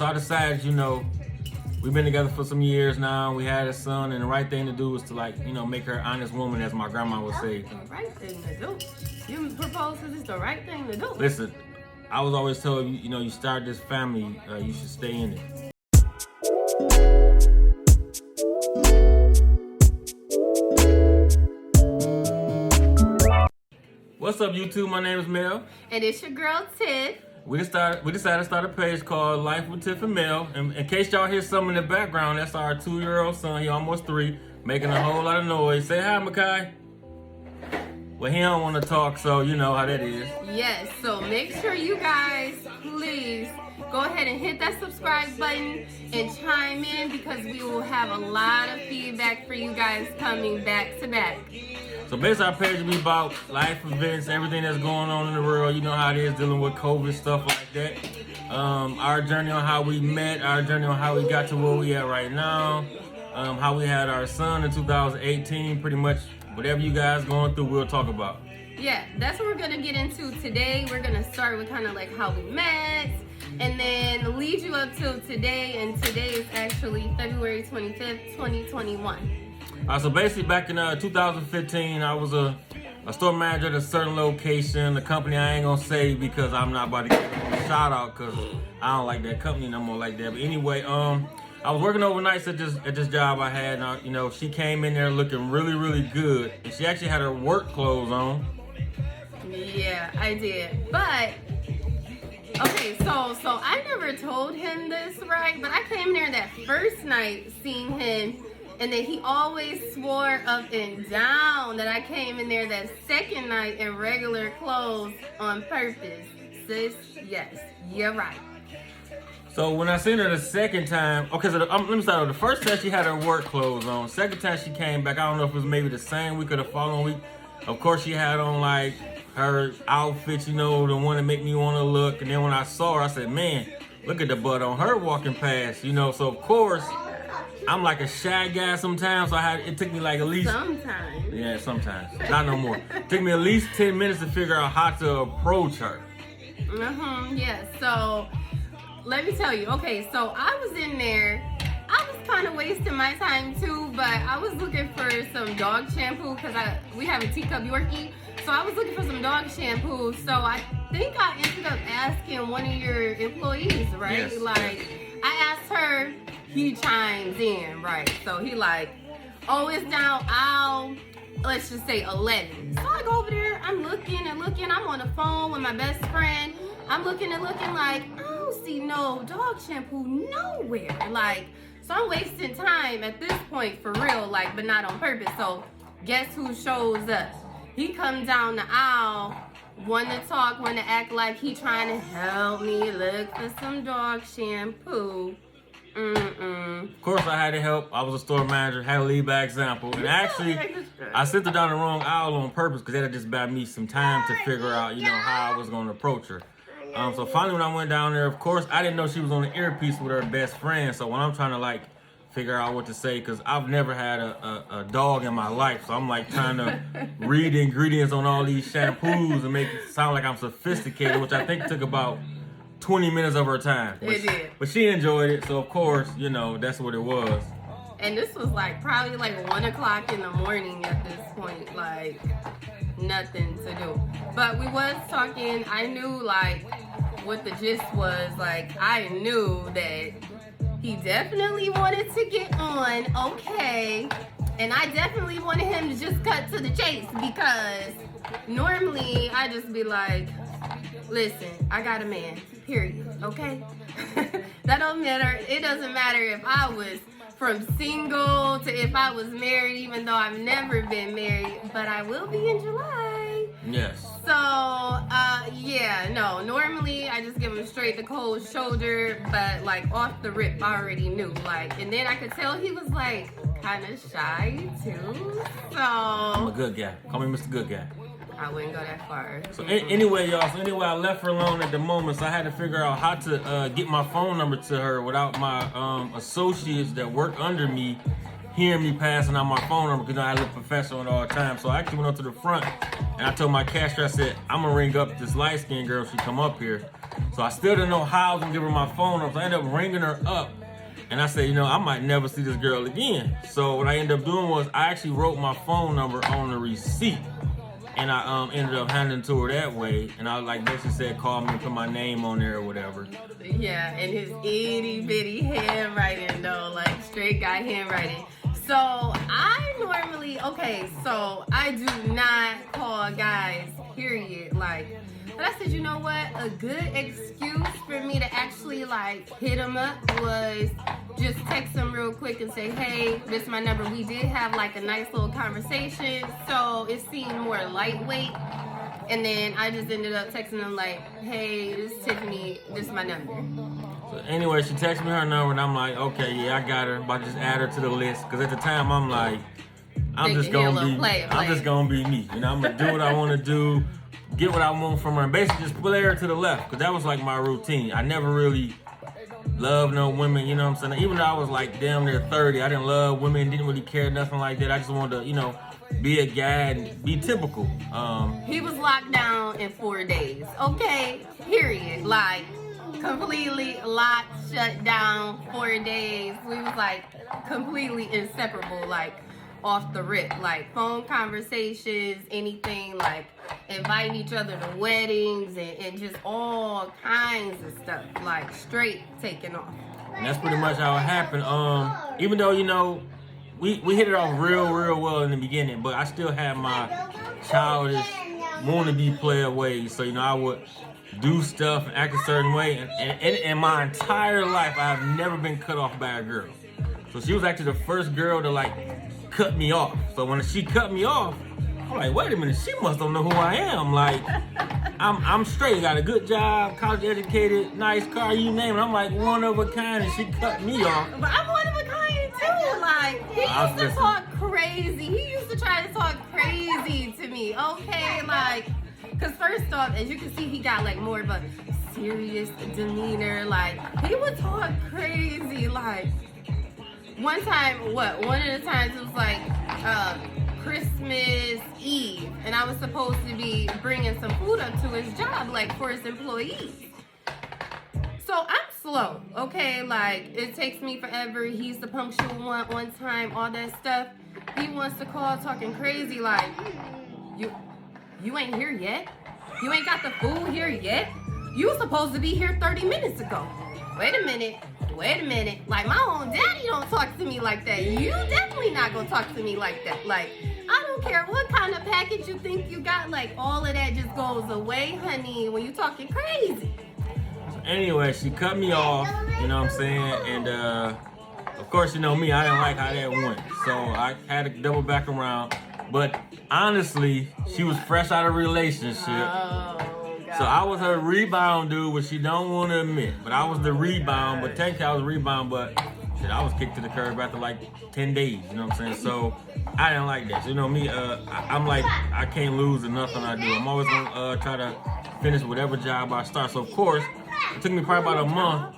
So I decided, we've been together for some years now. We had a son, and the right thing to do is to make her an honest woman, as my grandma would say. That's the right thing to do. You propose because it's the right thing to do. Listen, I was always told you start this family, you should stay in it. What's up, YouTube? My name is Mel. And it's your girl, Tiff. We decided to start a page called Life with Tiff and Mel. And in case y'all hear something in the background, that's our 2-year-old son. He almost 3, making a whole lot of noise. Say hi, Makai. Well, he don't want to talk, so you know how that is. Yes, so make sure you guys, please, go ahead and hit that subscribe button and chime in because we will have a lot of feedback for you guys coming back to back. So basically our page will be about life events, everything that's going on in the world. You know how it is dealing with COVID, stuff like that. Our journey on how we met, our journey on how we got to where we at right now. How we had our son in 2018, pretty much whatever you guys going through, we'll talk about. Yeah, that's what we're going to get into today. We're going to start with kind of like how we met and then lead you up till today. And today is actually February 25th, 2021. So basically back in 2015, I was a store manager at a certain location, a company I ain't gonna say because I'm not about to give a shout out because I don't like that company no more like that. But anyway, I was working overnights at this job I had. And, she came in there looking really, really good, and she actually had her work clothes on. Yeah, I did. But okay, so I never told him this, right? But I came there that first night seeing him. And then he always swore up and down that I came in there that second night in regular clothes on purpose. Sis, yes, you're right. So when I seen her the second time, okay, so let me start with the first time she had her work clothes on. Second time she came back, I don't know if it was maybe the same week or the following week. Of course, she had on like her outfit, the one that make me want to look. And then when I saw her, I said, man, look at the butt on her walking past, So of course, I'm like a shy guy sometimes, so it took me like at least... Sometimes. Yeah, sometimes. Not no more. It took me at least 10 minutes to figure out how to approach her. Yeah, so let me tell you. Okay, so I was in there. I was kind of wasting my time too, but I was looking for some dog shampoo because we have a teacup Yorkie. So I was looking for some dog shampoo. So I think I ended up asking one of your employees, right? Yes. Like, I asked her... He chimes in, right? So he like, oh, it's down aisle, let's just say 11. So I go over there, I'm looking and looking. I'm on the phone with my best friend. I'm looking and looking like, I don't see no dog shampoo nowhere. Like, so I'm wasting time at this point for real, like, but not on purpose. So guess who shows up? He comes down the aisle, want to talk, want to act like he trying to help me look for some dog shampoo. Of course I had to help. I was a store manager, had to lead by example. And actually, I sent her down the wrong aisle on purpose because that'd just buy me some time to figure out, how I was going to approach her. So finally when I went down there, of course, I didn't know she was on the earpiece with her best friend. So when I'm trying to figure out what to say, because I've never had a dog in my life. So I'm trying to read the ingredients on all these shampoos and make it sound like I'm sophisticated, which I think took about 20 minutes of her time. It did. But she enjoyed it, so of course, that's what it was. And this was probably 1 o'clock in the morning at this point, nothing to do. But we was talking, I knew what the gist was, I knew that he definitely wanted to get on, okay. And I definitely wanted him to just cut to the chase because normally I just be like, listen, I got a man, period, okay? That don't matter. It doesn't matter if I was from single to if I was married, even though I've never been married, but I will be in July. Yes. So, normally I just give him straight the cold shoulder, but off the rip, I already knew. And then I could tell he was kind of shy too. So I'm a good guy. Call me Mr. Good Guy. I wouldn't go that far. So anyway, y'all. So anyway, I left her alone at the moment, so I had to figure out how to get my phone number to her without my associates that work under me hearing me passing out my phone number because I look professional at all times. So I actually went up to the front and I told my cashier, I said, I'm gonna ring up this light-skinned girl if she come up here. So I still didn't know how I was gonna give her my phone number. So I ended up ringing her up. And I said, you know, I might never see this girl again. So what I ended up doing was I actually wrote my phone number on the receipt. And I ended up handing it to her that way. And I like basically said, call me and put my name on there or whatever. Yeah, and his itty bitty handwriting though, like straight guy handwriting. So I normally, so I do not call guys, period. Like, but I said, you know what? A good excuse for me to actually like hit him up was just text him real quick and say, hey, this is my number. We did have like a nice little conversation, so it seemed more lightweight. And then I just ended up texting him like, hey, this is Tiffany, this is my number. So anyway, she texted me her number and I'm like, okay, yeah, I got her. I'm about to just add her to the list. Cause at the time I'm like, I'm just gonna be me. You know, I'm gonna do what I wanna do, get what I want from her, and basically just play her to the left. Cause that was like my routine. I never really loved no women, you know what I'm saying? Even though I was like damn near 30, I didn't love women, didn't really care, nothing like that. I just wanted to, you know, be a guy and be typical. He was locked down in 4 days, okay? Period. Like, completely locked, shut down, 4 days. We was like completely inseparable, like off the rip. Like phone conversations, anything, like inviting each other to weddings and just all kinds of stuff, like straight taking off. And that's pretty much how it happened. Even though, you know, we hit it off real well in the beginning, but I still had my childish wannabe player ways. So, you know, I would do stuff and act a certain way. And in my entire life, I've never been cut off by a girl. So she was actually the first girl to like cut me off. So when she cut me off, I'm like, wait a minute, she must don't know who I am. Like, I'm straight, got a good job, college educated, nice car, you name it. I'm like one of a kind, and she cut me off. But I'm one of a kind too. Like, he used to talk crazy. He used to try to talk crazy to me. Okay, like, cause first off, as you can see, he got like more of a serious demeanor. Like, he would talk crazy. Like, one of the times it was like Christmas Eve, and I was supposed to be bringing some food up to his job, like for his employees. So I'm slow, okay? Like, it takes me forever. He's the punctual one on time, all that stuff. He wants to call talking crazy, like, you ain't here yet? You ain't got the food here yet? You were supposed to be here 30 minutes ago. Wait a minute. Like, my own daddy don't talk to me like that. You definitely not gonna talk to me like that. Like, I don't care what kind of package you think you got. Like, all of that just goes away, honey, when you talking crazy. Anyway, she cut me off, you know what I'm saying? And, of course, you know me, I didn't like how that went. So I had to double back around. But honestly, she was fresh out of a relationship. So I was her rebound dude, which she don't want to admit. But I was the rebound, but technically I was a rebound, but shit, I was kicked to the curb after like 10 days, you know what I'm saying? So I didn't like that. So, you know me, I'm like, I can't lose in nothing I do. I'm always gonna try to finish whatever job I start. So of course, it took me probably about a month.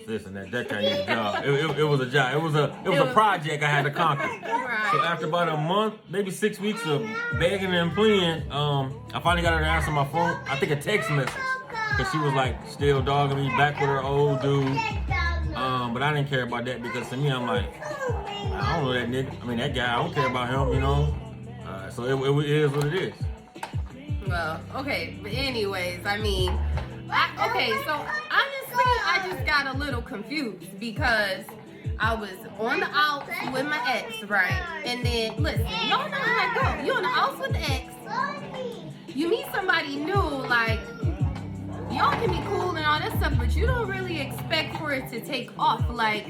This and that kind of job. It was a job. It was a project I had to conquer. Right. So after about a month, maybe 6 weeks of begging and pleading, I finally got her to answer my phone. I think a text message, because she was like still dogging me back with her old dude. But I didn't care about that because to me, I'm like, I don't know that nigga. I mean, that guy, I don't care about him, you know. So it is what it is. Well, okay, but anyways, I mean, so honestly, I just got a little confused because I was on the outs with my ex, right? And then, listen, y'all know how I go. You on the outs with the ex, you meet somebody new, like, y'all can be cool and all that stuff, but you don't really expect for it to take off. Like,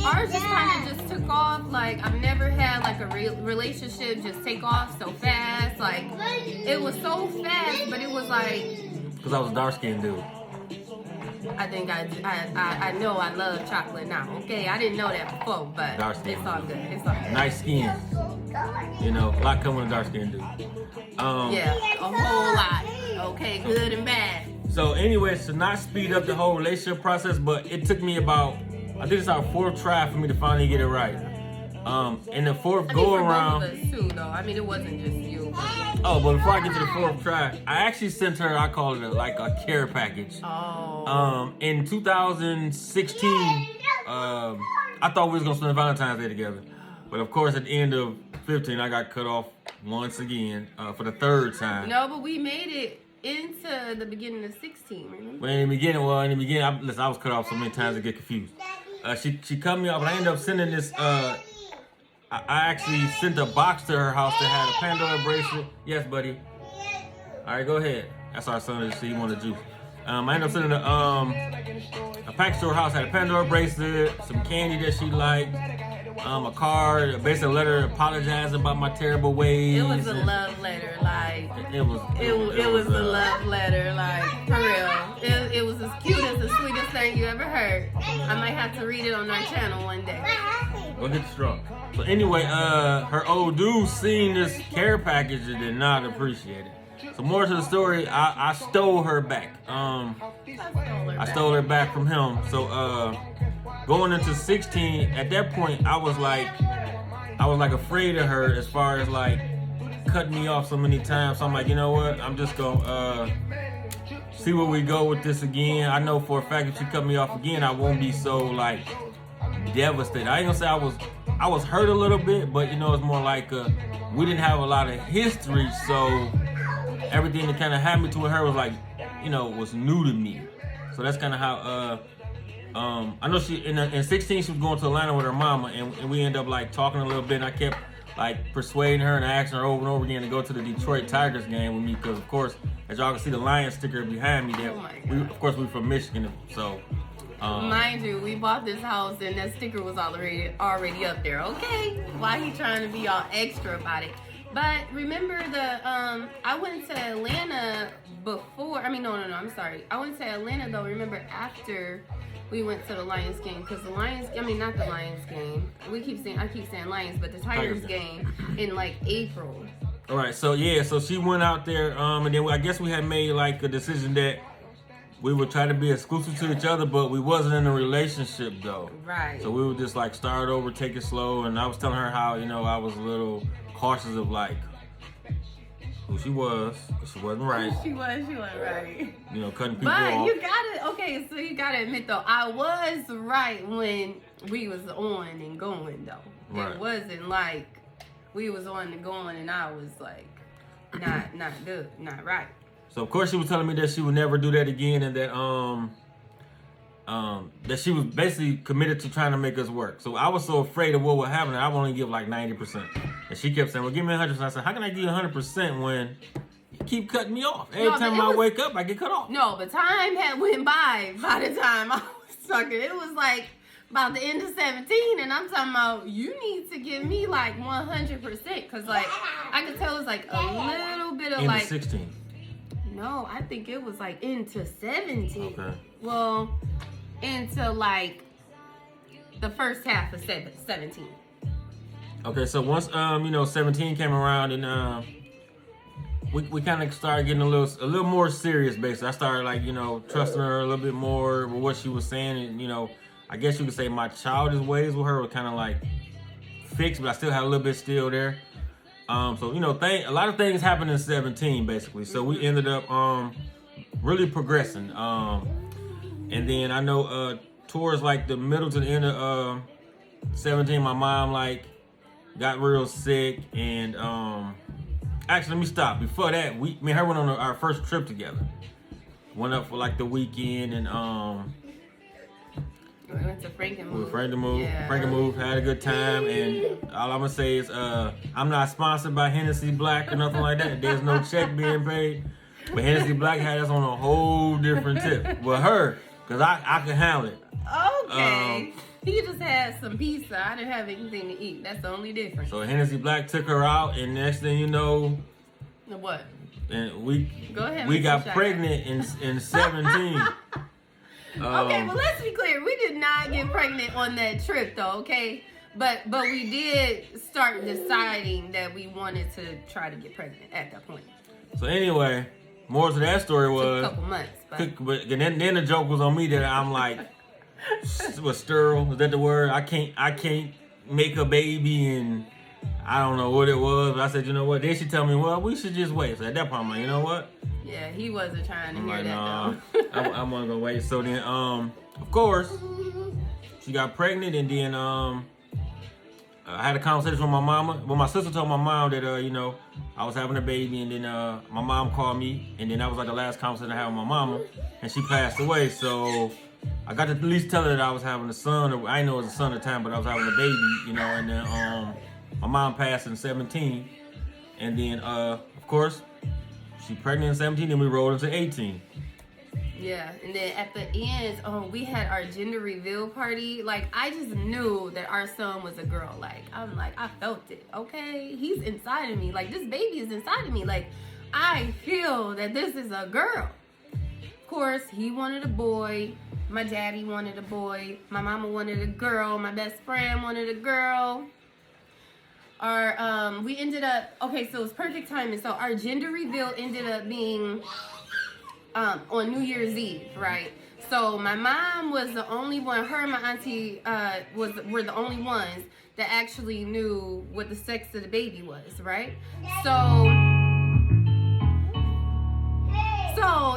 ours just kind of just took off. Like, I've never had like a relationship just take off so fast. Like, it was so fast, but it was like, because I was a dark-skinned dude. I think I know I love chocolate now. Okay, I didn't know that before, but it's all good. It's all good. Nice skin. You know, a lot coming with a dark-skinned dude. Yeah, a whole lot. Okay, good and bad. So anyways, to not speed up the whole relationship process, but it took me about, I think it's our 4th try for me to finally get it right. In the fourth I go think for around. both of us too, though. I mean, it wasn't just you. Oh, but before I get to the fourth try, I actually sent her. I call it like a care package. Oh. In 2016, I thought we was gonna spend Valentine's Day together, but of course, at the end of 15, I got cut off once again for the third time. No, but we made it into the beginning of 16. Remember? Well, in the beginning, I was cut off so many times I get confused. She cut me off, but I ended up sending this. I actually sent a box to her house that had a Pandora bracelet. Yes, buddy. All right, go ahead. That's our son. To see you want the juice. I ended up sending a package to her house, had a Pandora bracelet, some candy that she liked, a card, basically a letter apologizing about my terrible ways. It was a love letter, like it was a love letter, like for real. It was as cute as the sweetest thing you ever heard. I might have to read it on our channel one day. Go get the straw. So anyway, her old dude seen this care package and did not appreciate it. So more to the story, I stole her back. I stole her back from him. So going into 16, at that point I was like afraid of her as far as like cutting me off so many times. So I'm like, you know what? I'm just gonna see where we go with this again. I know for a fact if she cut me off again, I won't be so like devastated. I ain't gonna say I was hurt a little bit, but you know it's more like we didn't have a lot of history, so everything that kind of happened to her was like, you know, was new to me. So that's kind of how I know she in 16 she was going to Atlanta with her mama, and we ended up like talking a little bit, and I kept like persuading her and asking her over and over again to go to the Detroit Tigers game with me, because of course, as y'all can see the Lions sticker behind me there, we're from Michigan, so mind you, we bought this house and that sticker was already up there. Okay, why he trying to be all extra about it? But remember I went to Atlanta before. I mean, no, I'm sorry. I went to Atlanta though. Remember after we went to the Lions game, because the Lions, I mean not the Lions game. I keep saying Lions, but the Tigers game in like April. All right, so yeah, so she went out there, and then I guess we had made like a decision that we would try to be exclusive to each other, but we wasn't in a relationship though. Right. So we would just like start over, take it slow, and I was telling her how, you know, I was a little cautious of like who she was. She wasn't right. She wasn't right. You know, cutting people but off. So you gotta admit though, I was right when we was on and going though. Right. It wasn't like we was on and going and I was like not good, not right. So of course she was telling me that she would never do that again, and that that she was basically committed to trying to make us work. So I was so afraid of what would happen that I would only give like 90%. And she kept saying, well, give me 100%. I said, how can I give you 100% when you keep cutting me off? Every time I wake up, I get cut off. No, but time had went by the time I was talking. It was like about the end of 17, and I'm talking about you need to give me like 100%, because like I could tell it was like a little bit of into like 16. No, I think it was like into 17. Okay. Well, into like the first half of 17. Okay, so once 17 came around, and we kind of started getting a little more serious. Basically, I started like, you know, trusting her a little bit more with what she was saying, and you know, I guess you could say my childish ways with her were kind of like fixed, but I still had a little bit still there. So you know, a lot of things happened in 17 basically. So we ended up really progressing. And then I know towards like the middle to the end of 17, my mom like got real sick, and actually let me stop. Before that, me and her went on our first trip together. Went up for like the weekend, and we went to Frankenmuth. Frankenmuth, had a good time, and all I'm gonna say is I'm not sponsored by Hennessy Black or nothing like that. There's no check being paid. But Hennessy Black had us on a whole different tip. With her, because I could handle it. Okay. He just had some pizza. I didn't have anything to eat. That's the only difference. So Hennessy Black took her out, and next thing you know, what? And we we got pregnant in 17. Okay, but let's be clear. We did not get pregnant on that trip, though. Okay, but we did start deciding that we wanted to try to get pregnant at that point. So anyway, more to that story was a couple months. But then the joke was on me that I'm like, was sterile. Is that the word? I can't make a baby, and I don't know what it was. But I said, you know what? Then she tell me, well, we should just wait. So at that point, I'm like, you know what? Yeah, he wasn't trying to hear like, that nah, though. I'm gonna wait. So then, of course, she got pregnant, and then I had a conversation with my mama. Well, my sister told my mom that you know, I was having a baby, and then my mom called me, and then that was like the last conversation I had with my mama, and she passed away. So I got to at least tell her that I was having a son. Or I didn't know it was a son at the time, but I was having a baby, you know. And then my mom passed in 17, and then of course she pregnant in 17, and we rolled into 18. Yeah, and then at the end, we had our gender reveal party. Like, I just knew that our son was a girl. Like, I'm like, I felt it, okay? He's inside of me. Like, this baby is inside of me. Like, I feel that this is a girl. Of course, he wanted a boy. My daddy wanted a boy. My mama wanted a girl. My best friend wanted a girl. We ended up, okay, so it was perfect timing. So our gender reveal ended up being on New Year's Eve, right? So my mom was the only one, her and my auntie were the only ones that actually knew what the sex of the baby was, right? So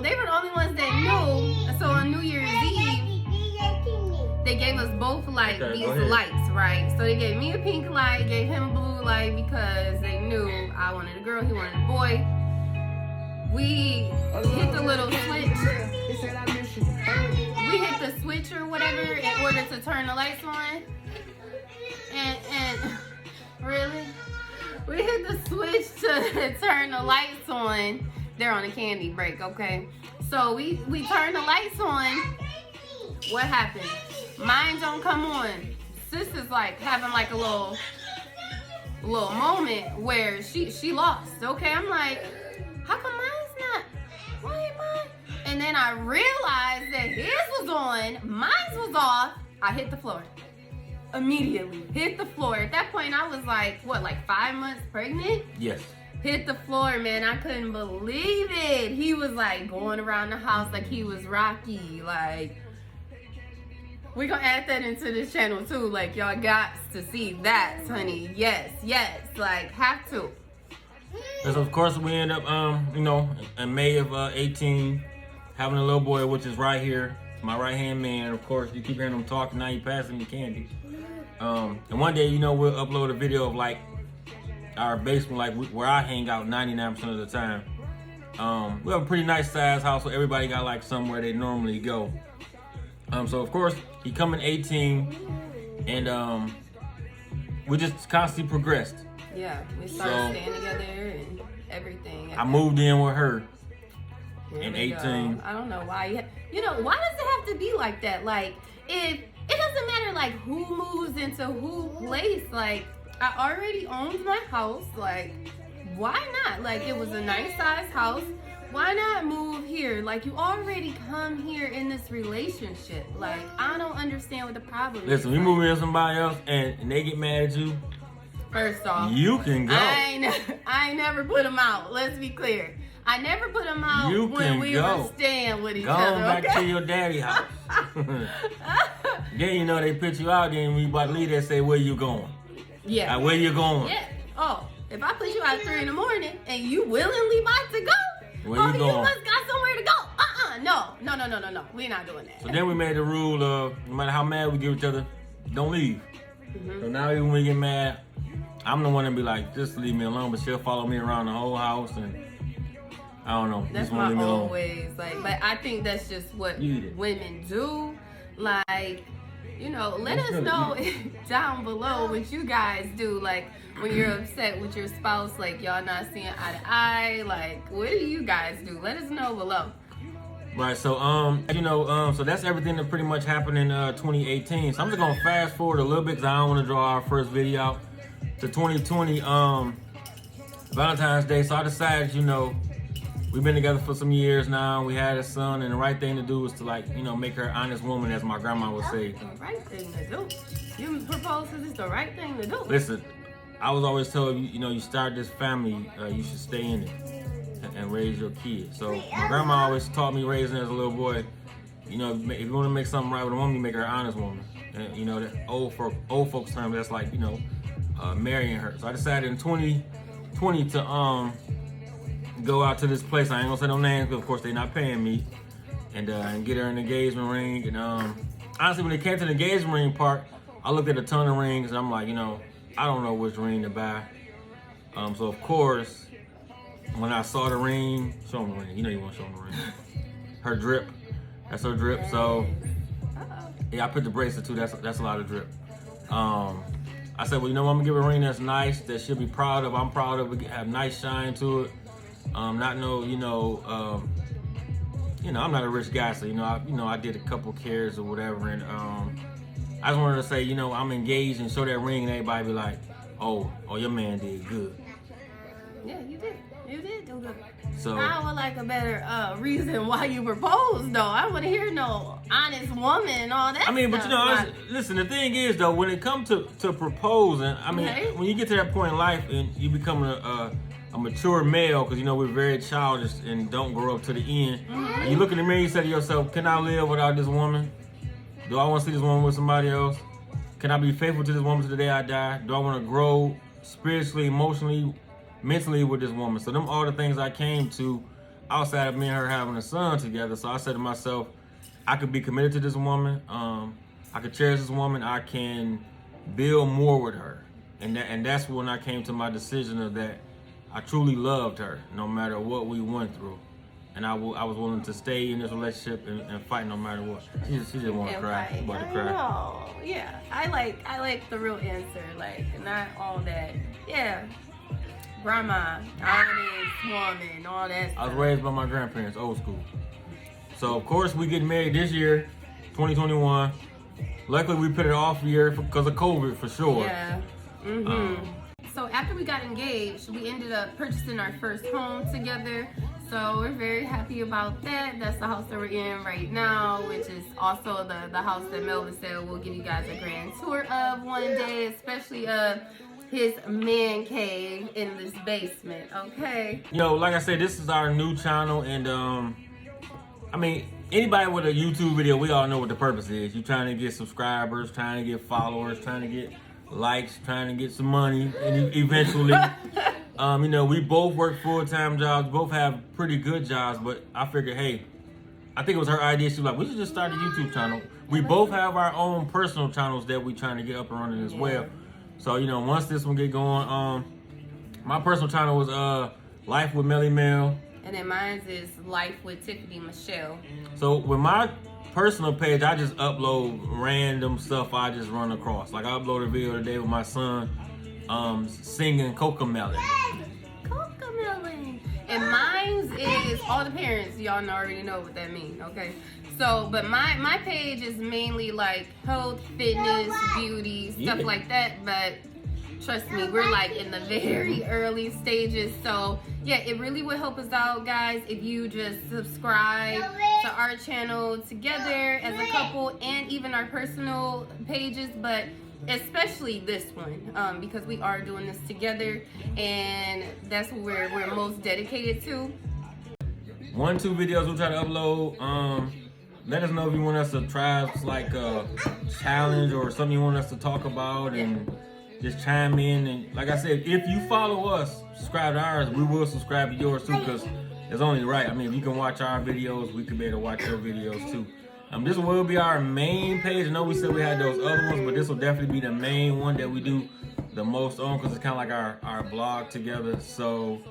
they were the only ones that knew. So on New Year's Eve, they gave us both like these lights, right? So they gave me a pink light, gave him a blue light because they knew I wanted a girl, he wanted a boy. We hit the little switch. We hit the switch or whatever in order to turn the lights on. And really, we hit the switch to turn the lights on. They're on a candy break, okay? So we turn the lights on. What happened? Mine don't come on. Sis is like having like a little moment where she lost. Okay, I'm like, how come mine's not? Why am I? And then I realized that his was on, mine was off. I hit the floor. Immediately hit the floor. At that point, I was like, what, like 5 months pregnant? Yes. Hit the floor, man. I couldn't believe it. He was like going around the house like he was Rocky. Like, we're gonna add that into this channel too. Like, y'all got to see that, honey. Yes, like, have to. Because of course we end up, you know, in May of 18, having a little boy, which is right here, my right hand man. Of course, you keep hearing him talking. Now you passing me candy. And one day, you know, we'll upload a video of like our basement, like where I hang out 99% of the time. We have a pretty nice size house, so everybody got like somewhere they normally go. So of course he coming 18, and we just constantly progressed. Yeah, we started staying together and everything. I moved in with her in 18. Go. I don't know why. You know, why does it have to be like that? Like, if it doesn't matter like who moves into who place. Like, I already owned my house. Like, why not? Like, it was a nice size house. Why not move here? Like, you already come here in this relationship. Like, I don't understand what the problem is. Listen, we move in with somebody else and they get mad at you. First off, you can go. I never put them out. Let's be clear. I never put them out when we were staying with each other. Go back to your daddy house. Then you know they put you out. Then we about to leave there, say where you going. Yeah. Where you going? Yeah. Oh, if I put you out at 3 in the morning and you willingly about to go, where you going? You must got somewhere to go. No. We're not doing that. So then we made the rule of no matter how mad we get with each other, don't leave. Mm-hmm. So now even when we get mad, I'm the one to be like, just leave me alone. But she'll follow me around the whole house, and I don't know. That's my own ways. Like, but I think that's just what women do. Like, you know, let us know down below what you guys do. Like, when you're upset with your spouse, like y'all not seeing eye to eye. Like, what do you guys do? Let us know below. Right, so you know, so that's everything that pretty much happened in 2018. So I'm just gonna fast forward a little bit because I don't want to draw our first video out to 2020, Valentine's Day. So I decided, you know, we've been together for some years now. We had a son, and the right thing to do was to, like, you know, make her an honest woman, as my grandma would say. The right thing to do. You propose because it's the right thing to do. Listen, I was always told, you know, you start this family, you should stay in it and raise your kids. So my grandma always taught me raising as a little boy, you know, if you want to make something right with a woman, you make her an honest woman. And, you know, the old folks term, that's like, you know, marrying her. So I decided in 2020 to go out to this place. I ain't gonna say no names, but of course they're not paying me. And get her an engagement ring. And honestly, when it came to the engagement ring part, I looked at a ton of rings, and I'm like, you know, I don't know which ring to buy. So of course, when I saw the ring, show them the ring. You know you want to show them the ring. Her drip, that's her drip. So yeah, I put the bracelet too. That's a lot of drip. I said, well, you know, I'm gonna give her a ring that's nice, that she'll be proud of. I'm proud of it. Have nice shine to it. Not no, you know, I'm not a rich guy, so I did a couple cares or whatever, and I just wanted to say, you know, I'm engaged and show that ring, and everybody be like, oh, your man did good. Yeah, you did do good. So I would like a better reason why you proposed, though. I want to hear no honest woman and all that. I mean, but you know, listen. The thing is, though, when it comes to proposing, I mean, when you get to that point in life and you become a mature male, because you know we're very childish and don't grow up to the end. Mm-hmm. And you look in the mirror, you say to yourself, "Can I live without this woman? Do I want to see this woman with somebody else? Can I be faithful to this woman to the day I die? Do I want to grow spiritually, emotionally, mentally with this woman?" So them all the things I came to outside of me and her having a son together. So I said to myself, I could be committed to this woman. I could cherish this woman. I can build more with her, and that's when I came to my decision of that. I truly loved her, no matter what we went through, and I was willing to stay in this relationship and fight no matter what. She didn't want to cry. She wanted to cry. No, yeah, I like the real answer, like not all that. Yeah, grandma, honest woman, all that stuff. I was raised by my grandparents, old school. So of course we getting married this year, 2021. Luckily we put it off a year because of COVID for sure. Yeah. Mm-hmm. So after we got engaged, we ended up purchasing our first home together. So we're very happy about that. That's the house that we're in right now, which is also the house that Melvin said we'll give you guys a grand tour of one day, especially his man cave in this basement, okay? You know, like I said, this is our new channel, and I mean, anybody with a YouTube video, we all know what the purpose is. You're trying to get subscribers, trying to get followers, trying to get likes, trying to get some money, and eventually, you know, we both work full-time jobs, both have pretty good jobs, but I figured, hey, I think it was her idea. She was like, we should just start a YouTube channel. We both have our own personal channels that we trying to get up and running as well. So, you know, once this one get going, my personal channel was Life with Melly Mel. And then mine is Life with Tiffany Michelle. So with my personal page, I just upload random stuff I just run across. Like I uploaded a video today with my son singing Cocomelon. Cocomelon. And mine's is all the parents, y'all already know what that means, okay? So, but my page is mainly like health, fitness, beauty, stuff like that, but trust me, we're like in the very early stages. So yeah, it really would help us out, guys, if you just subscribe to our channel together as a couple and even our personal pages, but especially this one, because we are doing this together and that's what we're most dedicated to. 1-2 videos we'll try to upload. Let us know if you want us to try like a challenge or something you want us to talk about, and just chime in. And like I said, if you follow us, subscribe to ours, we will subscribe to yours too, because it's only right. I mean, if you can watch our videos, we can be able to watch your videos too. This will be our main page. I know we said we had those other ones, but this will definitely be the main one that we do the most on, because it's kind of like our blog together. So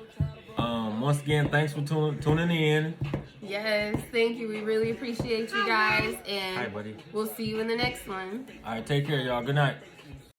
once again, thanks for tuning in. Yes, thank you. We really appreciate you guys, and hi, buddy. We'll see you in the next one. All right, take care, y'all. Good night.